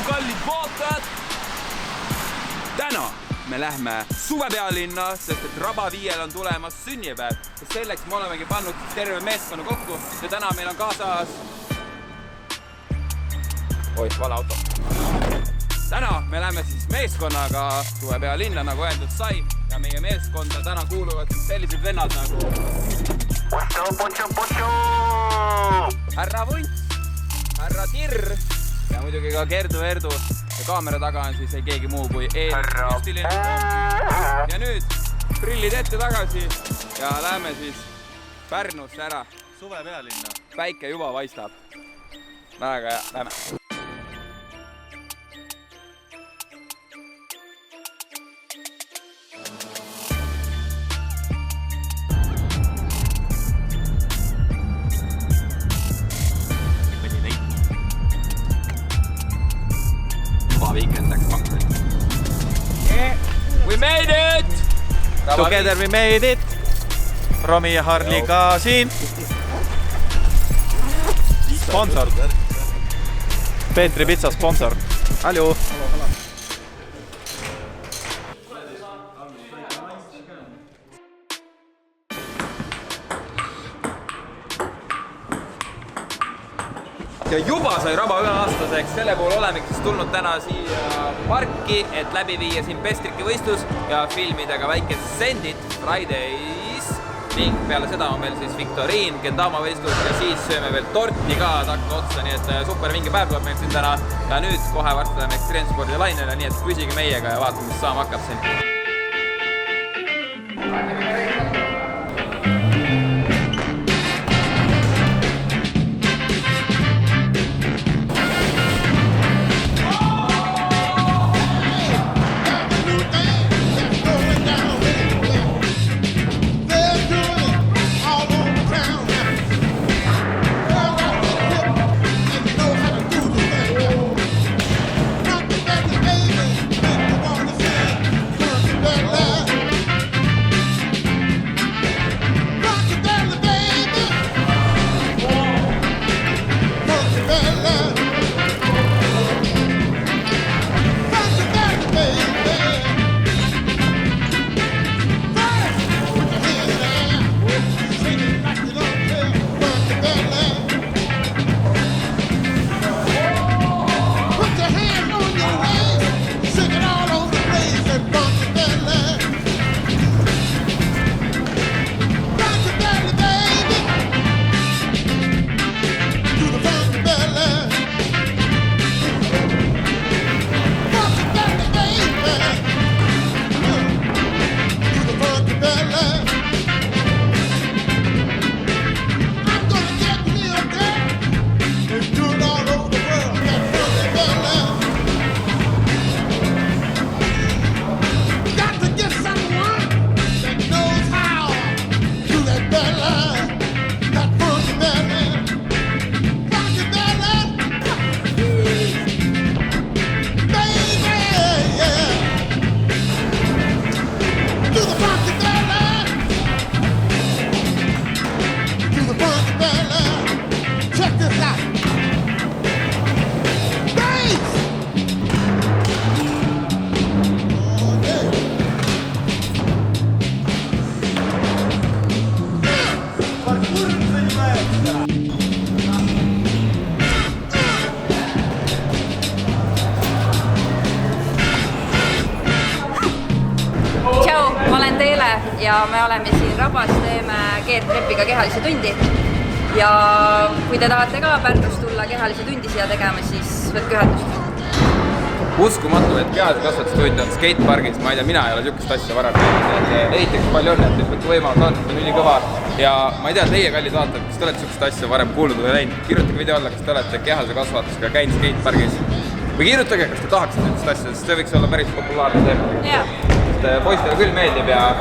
kallid vaatajad! Täna me lähme suvepealinna, sest et Rabaviiel on tulemas sünnipäev. Selleks me olemegi pannud terve meeskonna kokku ja täna meil on kaasas... Oi, vale auto. Täna me lähme siis meeskonnaga suvepealinna, nagu öeldud sai. Ja meie meeskonda täna kuuluvad sellised vennad nagu... Härra Vunts, härra Tirr ja muidugi ka Kerdu Erdu. Ja kaamera taga on siis ei keegi muu kui müstiline. Ja nüüd prillid ette tagasi ja läheme siis Pärnusse ära. Suvepealinna. Päike juba paistab. Väga hea, lähme. Weekend läks pankrit. Yeah. We made it! Together we made it! Romi ja Harli ka siin. Sponsor. Peetri Pitsa sponsor. Halju! Ja juba sai Raba üheaastaseks, selle pool olemegi siis tulnud täna siia parki, et läbi viia siin Pestriki võistlus ja filmida ka väikesed sendid Fridays. Ning peale seda on meil siis Viktoriin, Kendama võistlus ja siis sööme veel torti ka takka otsa, nii et super mingi päev tuleb meil siin täna. Ja nüüd kohe varsti läheme Extreemspordi lainele, nii et püsige meiega ja vaatame, mis saama hakkab siin. Ja me oleme siin Rabas, teeme Geertrepiga kehalise tundi. Ja kui te tahate ka Pärnust tulla kehalise tundi siia tegema, siis võtke ühendust. Uskumatu, et kehalise kasvatustund on skatepargis, ma ei tea, mina ei ole niisugust asja varem näinud. Ehiteks palju on, et võtke võimalus vaadata, on ülikõva. Ja ma ei tea, teie kallid vaatajad, kas te olete niisugust asja varem kuulnud või näinud? Kirjutage video alla, kas te olete kehalise kasvatusega käinud skatepargis. Või kirjutage, kas te tahaksite niisugust asja, sest see võiks olla päris populaarne teema. Poistele küll meeldib ja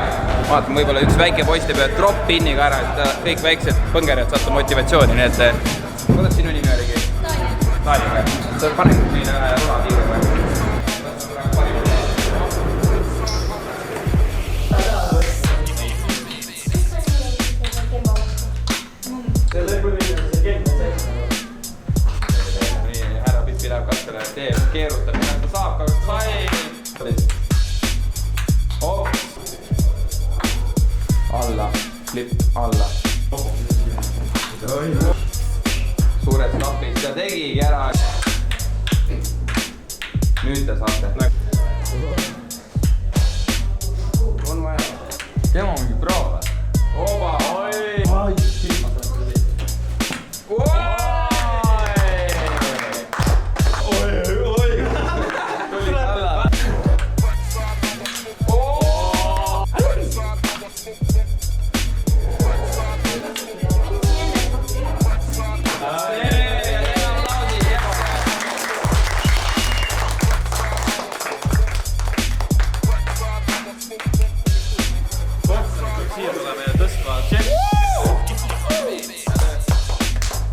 vaatame, võib-olla üks väike poist teeb drop-inniga ära, et kõik väiksed põngerjad saate motivatsiooni, nii et kuidas sinu nimi oligi? Taaliga. Sa paneksid meile ühe rulakiire või? Nii, härra Pippi läheb katsele teeb, keerutab, mida ta saab, aga sai. Ops. Alla, flip, alla. Suures kapis ta tegigi ära. Nüüd te saate. On vaja. Tema ongi proova. Oba, oi.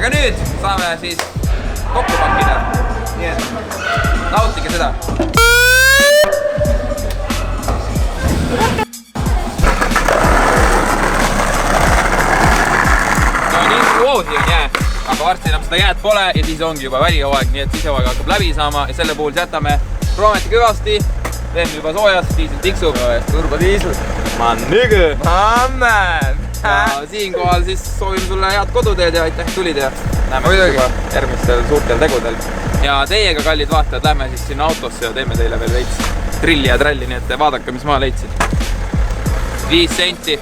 Aga nüüd saame siis kokku pakkida. Nii et nautige seda. No nii voodi on jää, aga varsti enam seda jääd pole ja siis ongi juba välihooaeg, nii et sisehooaeg hakkab läbi saama ja selle puhul jätame proometi kõvasti. Teeme juba soojas, diisel tiksub. Turbo diisel. Man nigga. Amen. Ja siinkohal siis soovime sulle head koduteed ja aitäh tulid ja näeme juba järgmistel suurtel tegudel. Ja teiega, kallid vaatajad, lähme siis sinna autosse ja teeme teile veel veits trilli ja tralli, nii et vaadake, mis ma leidsin. 5 senti.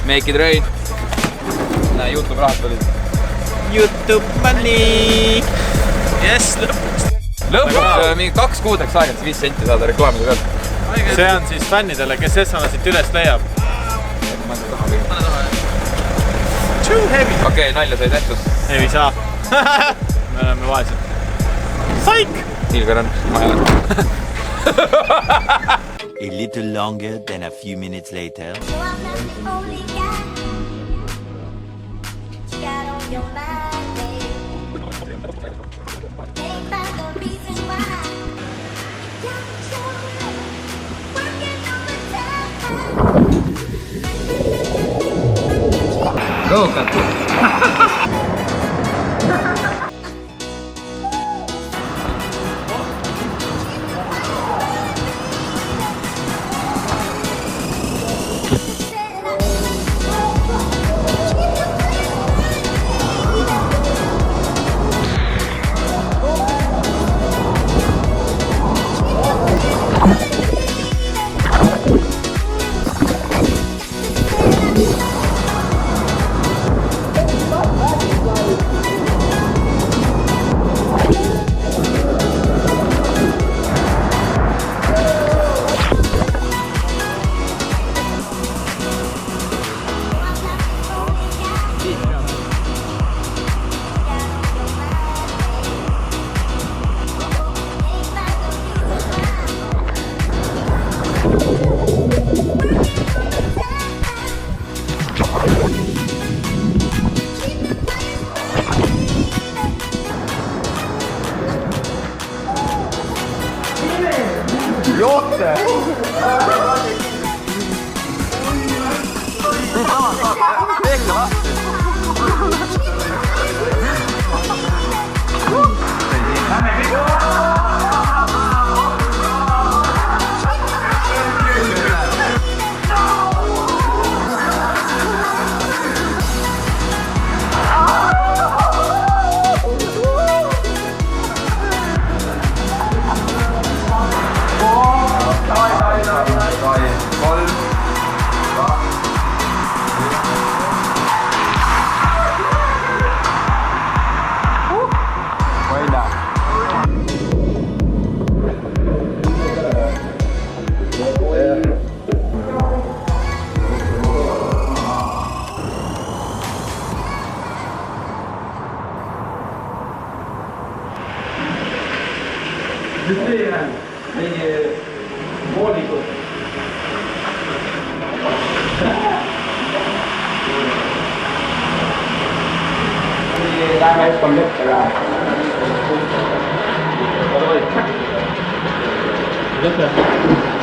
Make it rain. Näe, YouTube rahad tulid. YouTube money. Yes, lõpuks. Lõpuks mingi 2 kuudeks aega, et 5 senti saada reklaamide pealt. See on siis fännidele, kes Essana siit üles leiab. Too heavy. Okei, nalja sai tehtud. Ei saa. Me oleme vaesed. Saik! Ilgar on, ma ei ole. A little longer than a few minutes later. Go, Katsu! Johte! Tehke lahti! Nüüd teie meie voolikud. Lähme hüppame lõppega. Lõppe.